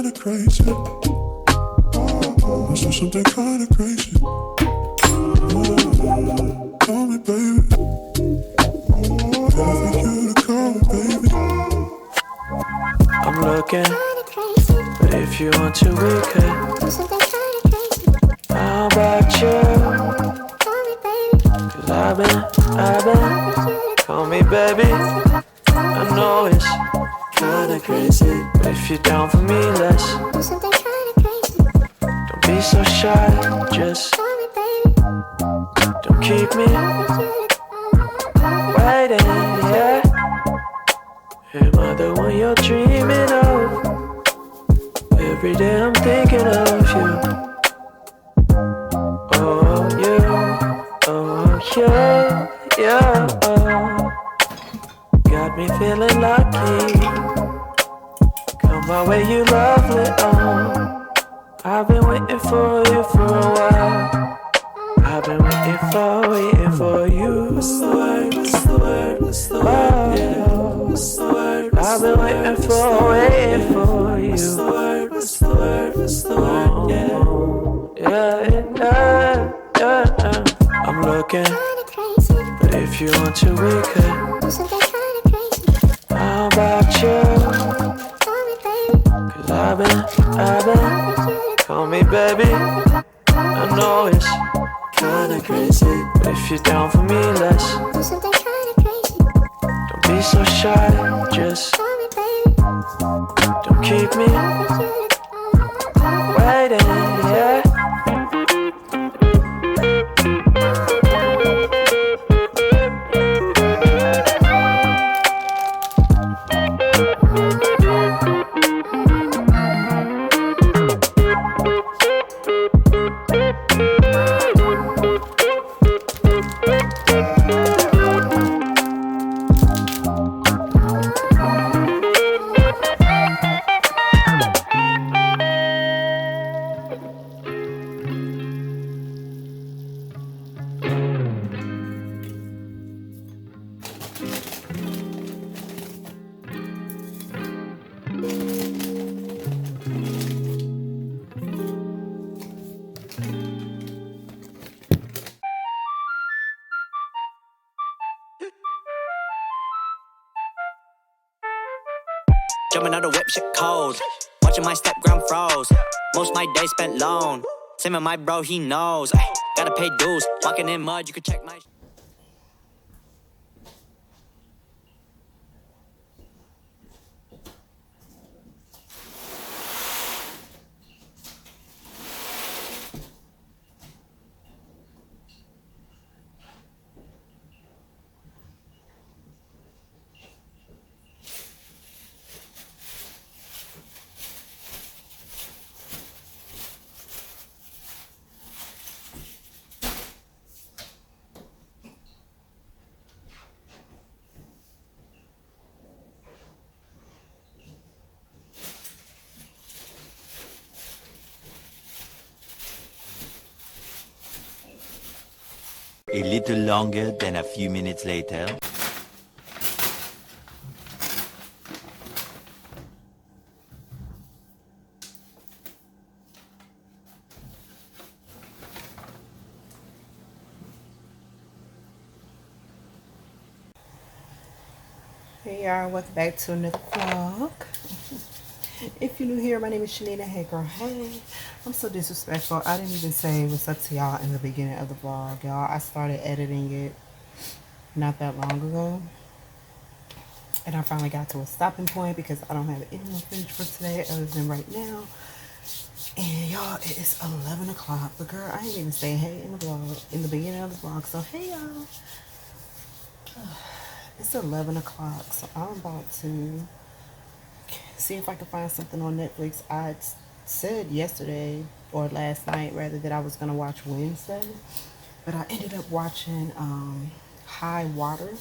kinda crazy. Let's do something kinda crazy. Call me, baby. Better for you to call me, baby. I'm looking, but if you want to, we could. How about you? Cause I've been, call me, baby. I know it's kinda crazy, but if you're down for me, let's don't be so shy, just don't keep me waiting, yeah. Am I the one you're dreaming of? Every day I'm thinking of you. Oh, you, oh, yeah. Got me feeling lucky. Come my way, you lovely, I've been waiting for you for a while. I've been waiting for you. What's the word, what's the word, what's the word, yeah. What's the word, I've been waiting for you. What's the word, what's the word, what's the word, yeah. I'm looking, but if you want to, we could. How about you? Cause I've been, call me, baby. I know it's kinda crazy, but if you're down for me, let's don't be so shy, just don't keep me waiting, yeah. Jumping out the whip, shit cold. Watching my step gram froze. Most my days spent alone. Same with my bro, he knows. Ay, gotta pay dues. Walking in mud, you can check my. A little longer than a few minutes later. Hey y'all, welcome back to another vlog. If you're new here, my name is Chanina. Hey girl, hey. I'm so disrespectful. I didn't even say what's up to y'all in the beginning of the vlog, y'all. I started editing it not that long ago. And I finally got to a stopping point because I don't have any more footage for today other than right now. And y'all, it is 11 o'clock. But girl, I ain't even saying hey in the vlog, in the beginning of the vlog. So hey y'all. It's 11 o'clock, so I'm about to see if I can find something on Netflix. I said yesterday, or last night rather, that I was going to watch Wednesday. But I ended up watching High Water,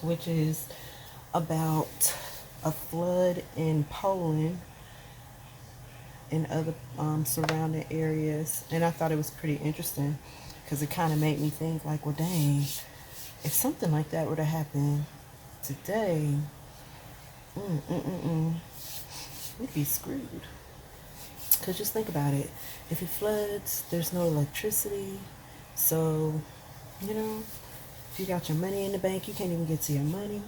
which is about a flood in Poland and other surrounding areas. And I thought it was pretty interesting because it kind of made me think like, well, dang, if something like that were to happen today, we'd be screwed. Because just think about it. If it floods, there's no electricity. So, you know, if you got your money in the bank, you can't even get to your money.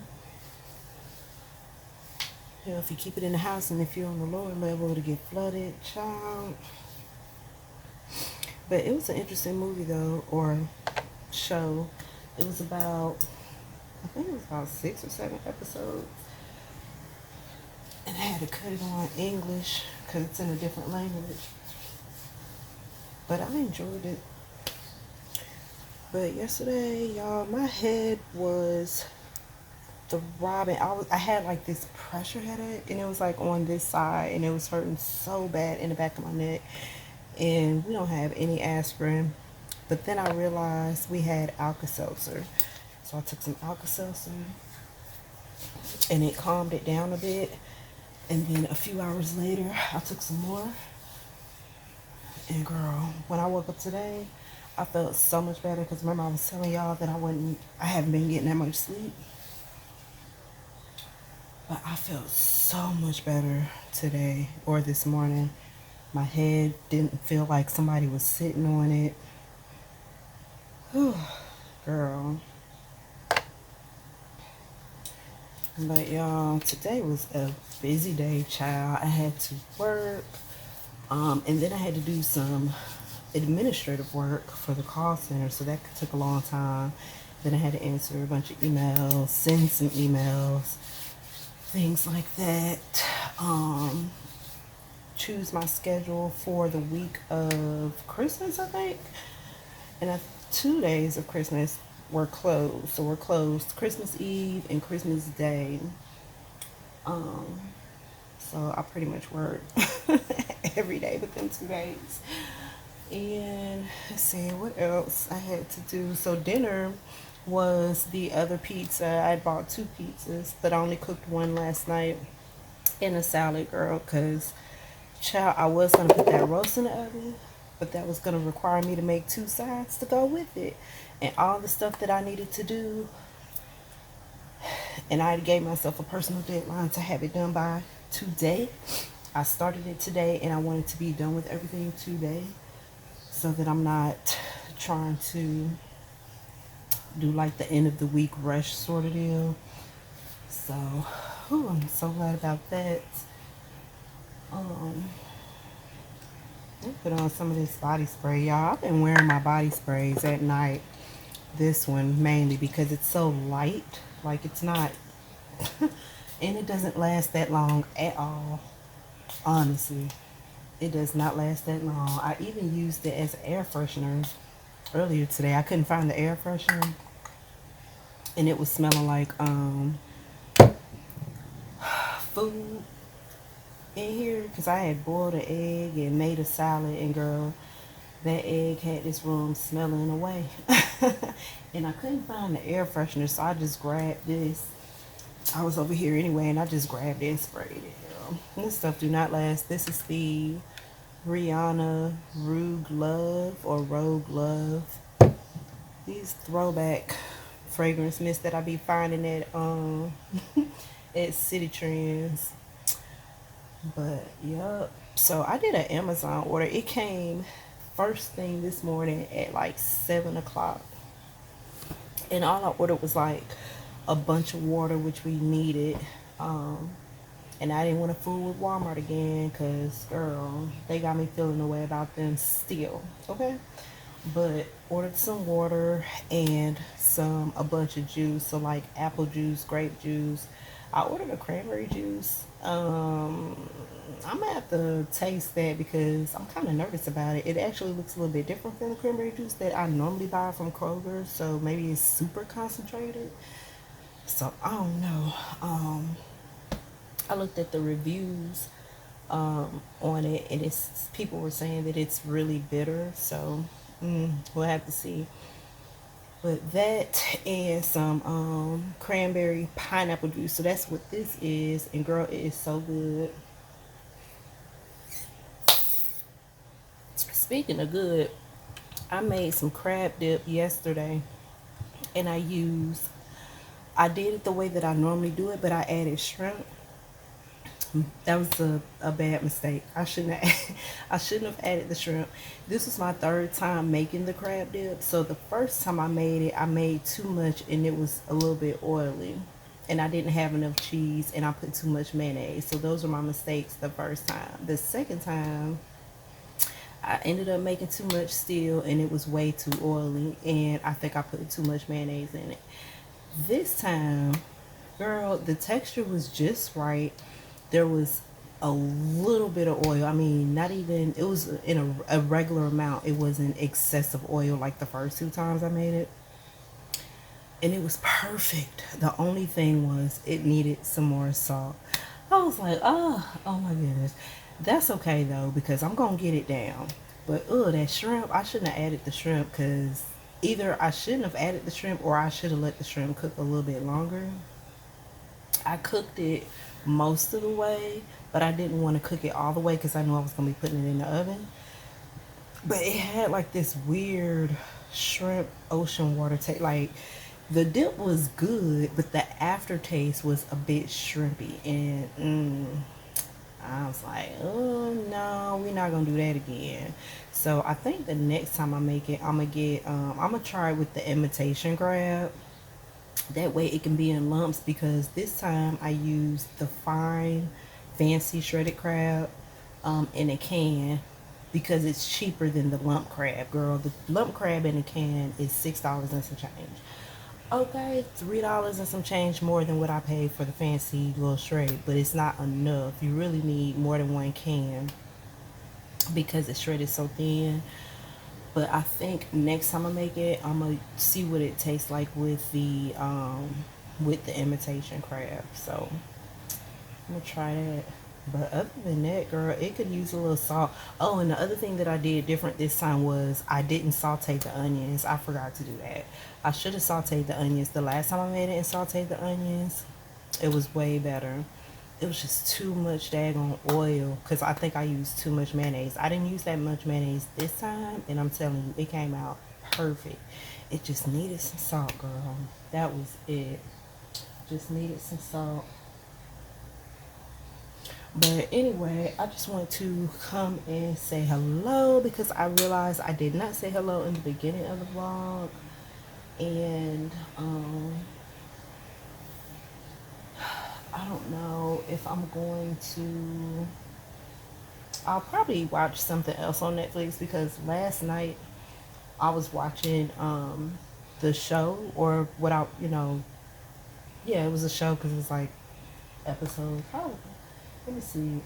You know, if you keep it in the house and if you're on the lower level to get flooded, child. But it was an interesting movie though, or show. It was about, I think it was about 6 or 7 episodes. And I had to cut it on English because it's in a different language. But I enjoyed it. But yesterday, y'all, my head was throbbing. I had like this pressure headache, and it was like on this side, and it was hurting so bad in the back of my neck. And we don't have any aspirin. But then I realized we had Alka-Seltzer. So I took some Alka-Seltzer, and it calmed it down a bit. And then a few hours later, I took some more. And girl, when I woke up today, I felt so much better. Because remember I was telling y'all that I haven't been getting that much sleep. But I felt so much better today or this morning. My head didn't feel like somebody was sitting on it. Whew, girl. But y'all, today was a busy day, child. I had to work. And then I had to do some administrative work for the call center. So that took a long time. Then I had to answer a bunch of emails, send some emails, things like that. Choose my schedule for the week of Christmas, I think. And 2 days of Christmas were closed. So we're closed Christmas Eve and Christmas Day. So I pretty much work every day within 2 days. And let's see what else I had to do. So dinner was the other pizza. I bought 2 pizzas, but I only cooked one last night and a salad, girl, because child, I was going to put that roast in the oven, but that was going to require me to make 2 sides to go with it. And all the stuff that I needed to do. And I gave myself a personal deadline to have it done by today. I started it today, and I wanted to be done with everything today so that I'm not trying to do like the end of the week rush sort of deal. So, I'm so glad about that. I put on some of this body spray, y'all. I've been wearing my body sprays at night. This one mainly because it's so light. Like it's not, and it doesn't last that long at all. Honestly, it does not last that long. I even used it as an air freshener earlier today. I couldn't find the air freshener, and it was smelling like food in here because I had boiled an egg and made a salad, and girl, that egg had this room smelling away. And I couldn't find the air freshener, so I just grabbed this. I was over here anyway, and I just grabbed it and sprayed it, girl. This stuff do not last. This is the Rihanna Rogue Love. These throwback fragrance mists that I be finding at at City Trends. But yup. So I did an Amazon order. It came first thing this morning at like 7 o'clock. And all I ordered was like a bunch of water, which we needed. And I didn't want to fool with Walmart again because, girl, they got me feeling the way about them still. Okay? But ordered some water and a bunch of juice. So like apple juice, grape juice. I ordered a cranberry juice. I'm gonna have to taste that because I'm kind of nervous about it. It actually looks a little bit different than the cranberry juice that I normally buy from Kroger, so maybe it's super concentrated. So I don't know. I looked at the reviews on it, and people were saying that it's really bitter. So we'll have to see. But that and some cranberry pineapple juice. So that's what this is, and girl, it is so good. Speaking of good, I made some crab dip yesterday, and I did it the way that I normally do it, but I added shrimp. That was a bad mistake. I shouldn't have added the shrimp. This was my third time making the crab dip. So the first time I made it, I made too much and it was a little bit oily. And I didn't have enough cheese and I put too much mayonnaise. So those were my mistakes the first time. The second time, I ended up making too much still and it was way too oily and I think I put too much mayonnaise in it. This time, girl, the texture was just right. There was a little bit of oil. I mean, not even, it was in a regular amount. It wasn't excessive oil like the first two times I made it. And it was perfect. The only thing was it needed some more salt. I was like, oh my goodness. That's okay though, because I'm going to get it down. But, that shrimp, I shouldn't have added the shrimp because either I shouldn't have added the shrimp or I should have let the shrimp cook a little bit longer. I cooked it most of the way, but I didn't want to cook it all the way because I knew I was going to be putting it in the oven. But it had like this weird shrimp ocean water taste. Like the dip was good, but the aftertaste was a bit shrimpy. And I was like, oh no, we're not going to do that again. So I think the next time I make it, I'm going to try it with the imitation crab. That way it can be in lumps because this time I used the fine fancy shredded crab in a can because it's cheaper than the lump crab, girl. The lump crab in a can is $6 and some change. Okay, $3 and some change more than what I paid for the fancy little shred, but it's not enough. You really need more than one can because it's shredded so thin. But I think next time I make it, I'm gonna see what it tastes like with the imitation crab. So I'm gonna try that. But other than that, girl, it could use a little salt. Oh, and the other thing that I did different this time was I didn't saute the onions. I forgot to do that. I should have sauteed the onions. The last time I made it and sauteed the onions, it was way better. It was just too much daggone oil because I think I used too much mayonnaise. I didn't use that much mayonnaise this time, and I'm telling you, it came out perfect. It just needed some salt, girl. That was it. Just needed some salt. But anyway, I just wanted to come and say hello because I realized I did not say hello in the beginning of the vlog. And I don't know if I'm going to, I'll probably watch something else on Netflix because last night I was watching the show or without, yeah, it was a show because it was like episodes. Oh, let me see.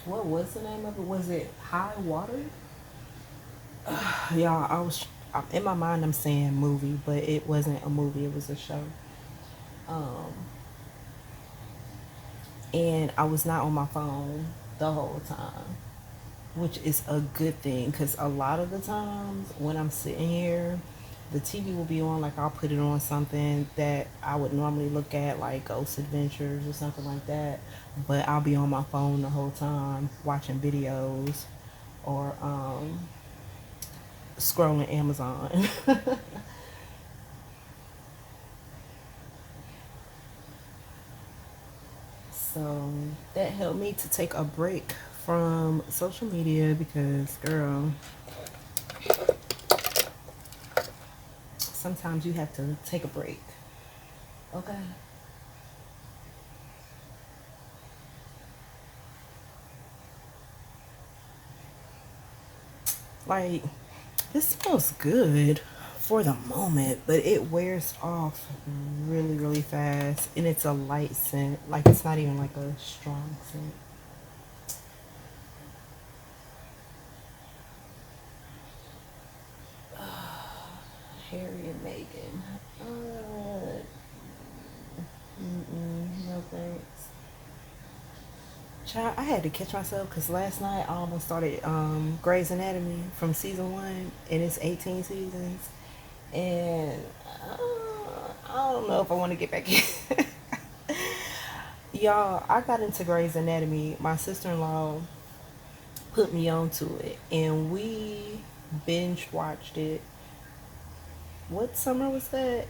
What was the name of it? Was it High Water? Y'all, in my mind I'm saying movie, but it wasn't a movie, it was a show. And I was not on my phone the whole time, which is a good thing because a lot of the times when I'm sitting here, the TV will be on, like I'll put it on something that I would normally look at, like Ghost Adventures or something like that, but I'll be on my phone the whole time watching videos or scrolling Amazon. So that helped me to take a break from social media because, girl, sometimes you have to take a break. Okay? Like, this smells good for the moment, but it wears off really, really fast. And it's a light scent. Like, it's not even like a strong scent. Harry and Meghan. No thanks. Child, I had to catch myself because last night I almost started Grey's Anatomy from season 1, and it's 18 seasons. And I don't know if I want to get back in. Y'all, I got into Grey's Anatomy. My sister-in-law put me onto it, and we binge watched it. What summer was that?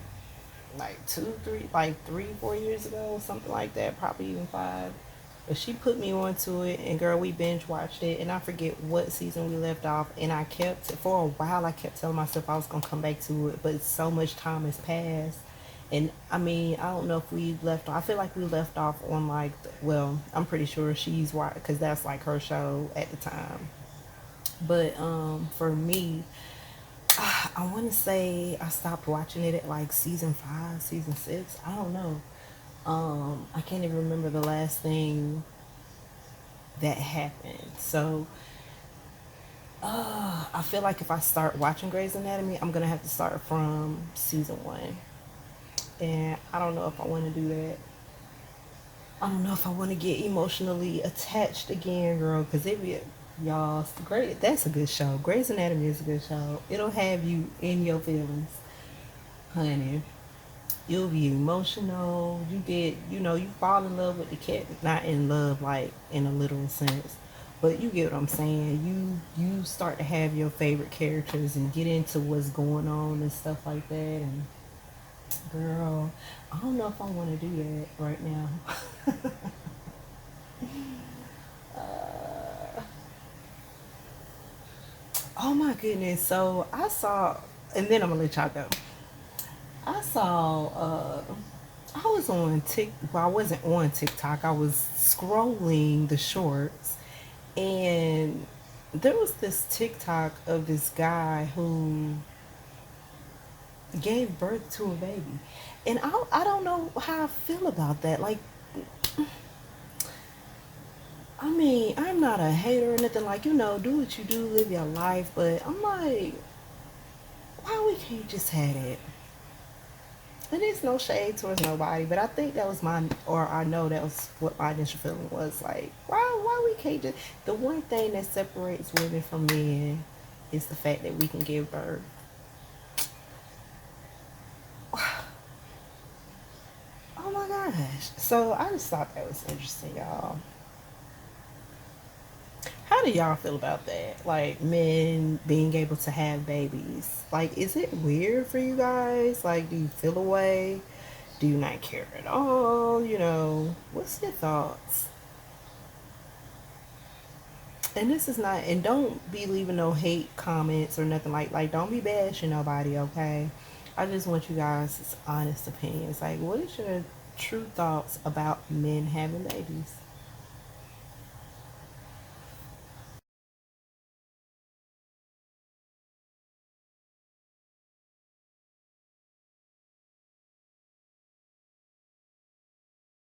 like 3, 4 years ago, something like that, probably even 5. But she put me onto it, and girl, we binge watched it, and I forget what season we left off. And I kept, for a while, I kept telling myself I was gonna come back to it, but so much time has passed. And I mean, I don't know if we left off. I feel like we left off on like, well, I'm pretty sure she's watched, because that's like her show at the time. But for me, I want to say I stopped watching it at like season 5, season 6. I don't know. I can't even remember the last thing that happened. So, I feel like if I start watching Grey's Anatomy, I'm gonna have to start from season 1, and I don't know if I want to do that. I don't know if I want to get emotionally attached again, girl, because it be, y'all, great. That's a good show. Grey's Anatomy is a good show. It'll have you in your feelings, honey. You'll be emotional. You get, you fall in love with the cat. Not in love, like in a literal sense, but you get what I'm saying. You start to have your favorite characters and get into what's going on and stuff like that. And girl, I don't know if I want to do that right now. Oh my goodness. So I saw, and then I'm gonna let y'all go. I saw, I was on well, I wasn't on TikTok. I was scrolling the shorts, and there was this TikTok of this guy who gave birth to a baby. And I don't know how I feel about that. Like, I mean, I'm not a hater or nothing. Like, do what you do, live your life. But I'm like, why we can't just have it? And it's no shade towards nobody, but I think that was I know that was what my initial feeling was. Like, why we can't just, the one thing that separates women from men is the fact that we can give birth. Oh my gosh. So I just thought that was interesting, y'all. How do y'all feel about that? Like, men being able to have babies. Like, is it weird for you guys? Like, do you feel away? Do you not care at all? What's your thoughts? And this is not, and don't be leaving no hate comments or nothing like don't be bashing nobody, okay? I just want you guys' honest opinions. Like, what is your true thoughts about men having babies?